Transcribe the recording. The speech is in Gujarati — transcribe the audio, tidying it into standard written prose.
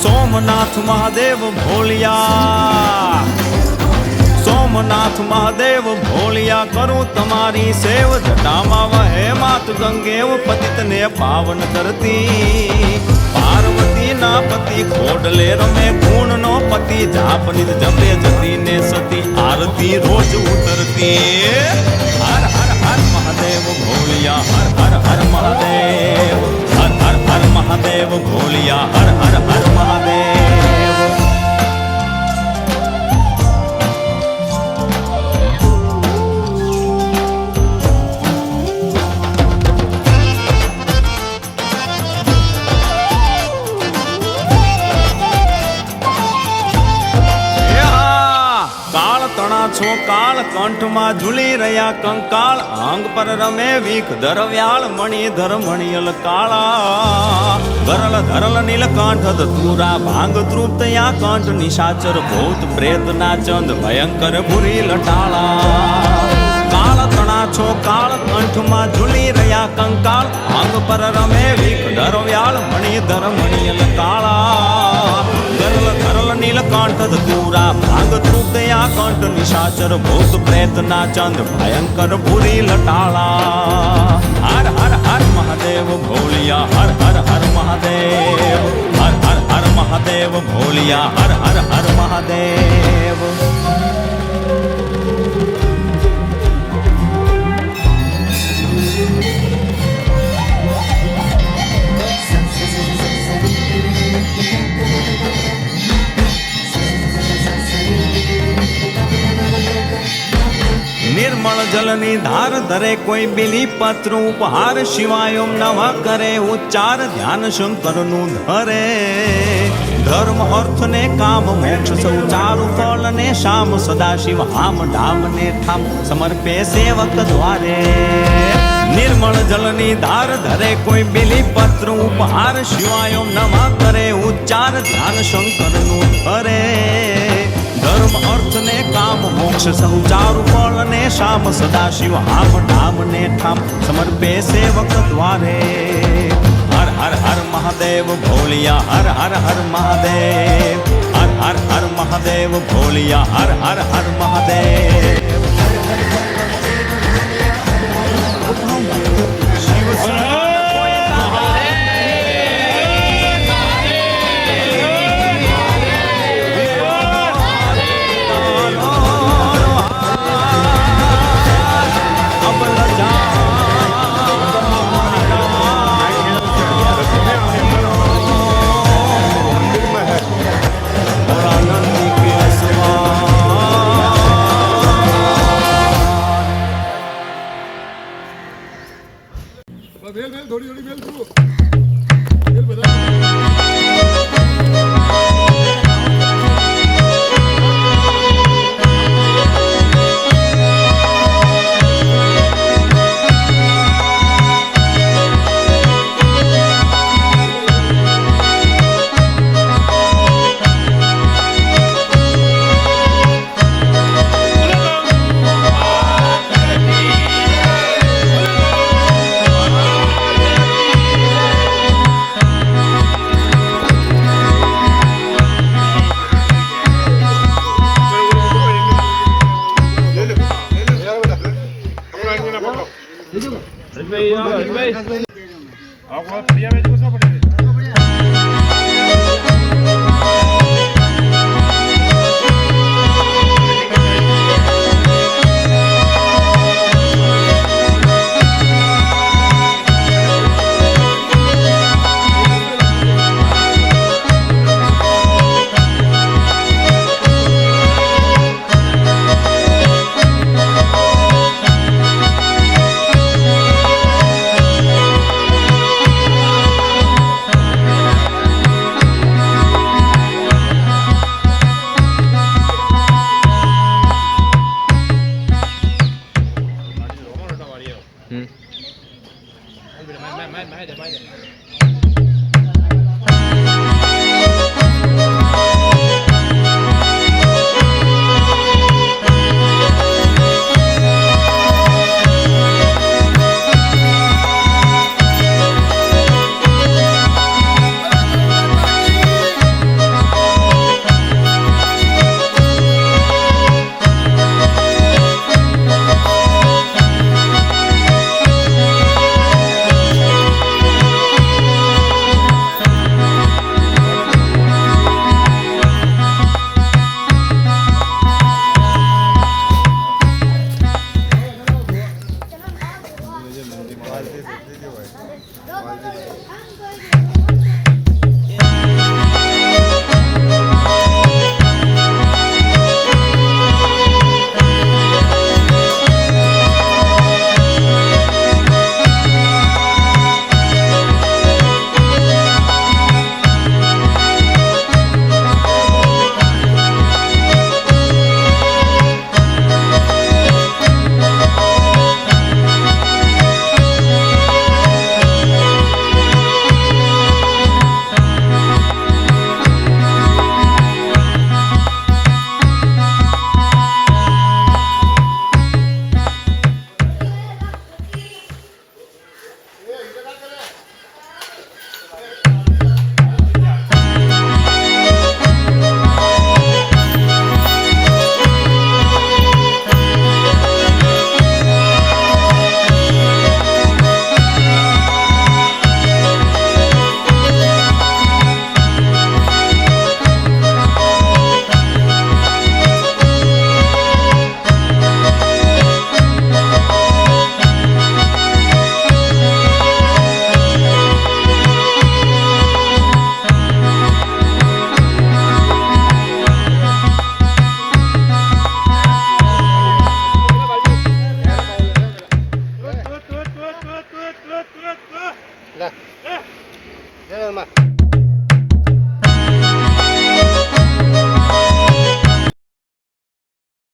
સોમનાથ મહાદેવ ભોલિયા, સોમનાથ મહાદેવ ભોલિયા, કરું તમારી સેવ, જટામાં વહે માત ગંગેવ, પતિતને પાવન કરતી, પાર્વતી ના પતિ ખોડલે રમે, ગુણ નો પતિ જાપનિત જપે, જતી ને સતી આરતી રોજ ઉતરતી. હર હર હર મહાદેવ ભોલિયા, હર હર હર મહાદેવ, હર હર હર મહાદેવ ભોલિયા, હર હર હર મહાદેવ. છો કાળ કંઠમાં ઝૂલી રહ્યા કંકાળ, અંગ પર રમે વીખ ધરવ્યાળ, મણિધર મણિયલ કાળા, ગરલ ધરલ નીલકંઠ ધતુરા, ભાંગ તૃપ્તયા કંઠ, નિશાચર ભૂત પ્રેત ના ચંદ, ભયંકર ભૂરી લટાળા. કાળ તણા છો કાળ કંઠમાં ઝૂલી રહ્યા કંકાળ, અંગ પર રમે વીખ ધરવ્યાળ, મણિધર મણિયલ કાળા, ગરલ ધરલ નીલકંઠ ધતુરા, ભાંગ તૃપ્તયા કંઠ, નિશાચર ભૂત પ્રેત ના ચંદ, ભયંકર ભૂરી લટાળા. હર હર હર મહાદેવ ભોલિયા, હર હર હર મહાદેવ, હર હર હર મહાદેવ ભોલિયા, હર હર હર મહાદેવ. નિર્મળ જલની ધાર ધરે કોઈ બિલી પત્ર ઉપહાર, શિવાય ઓમ નમઃ કરે ઉચ્ચાર, ધ્યાન શંકરનું ધરે. ધર્મ અર્થ ને કામ મોક્ષ સૌ ચારુ ફળ ને શામ, સદાશિવ હામ ઢામ ને ઠામ, સમર્પે સેવક દ્વારે. નિર્મળ જલની ધાર ધરે કોઈ બિલી પત્ર ઉપહાર, શિવાય ઓમ નમઃ કરે ઉચ્ચાર, ધ્યાન શંકરનું ધરે. ધર્મ અર્થ ને કામ મોક્ષ સૌ ચારુ ફળ ને શામ, સદાશિવ હામ ઢામ ને ઠામ, સમર્પે સેવક દ્વારે. હર હર હર મહાદેવ ભોલિયા, હર હર હર મહાદેવ, હર હર હર મહાદેવ ભોલિયા, હર હર હર મહાદેવ. થોડી થોડી મેલ તું બાય દે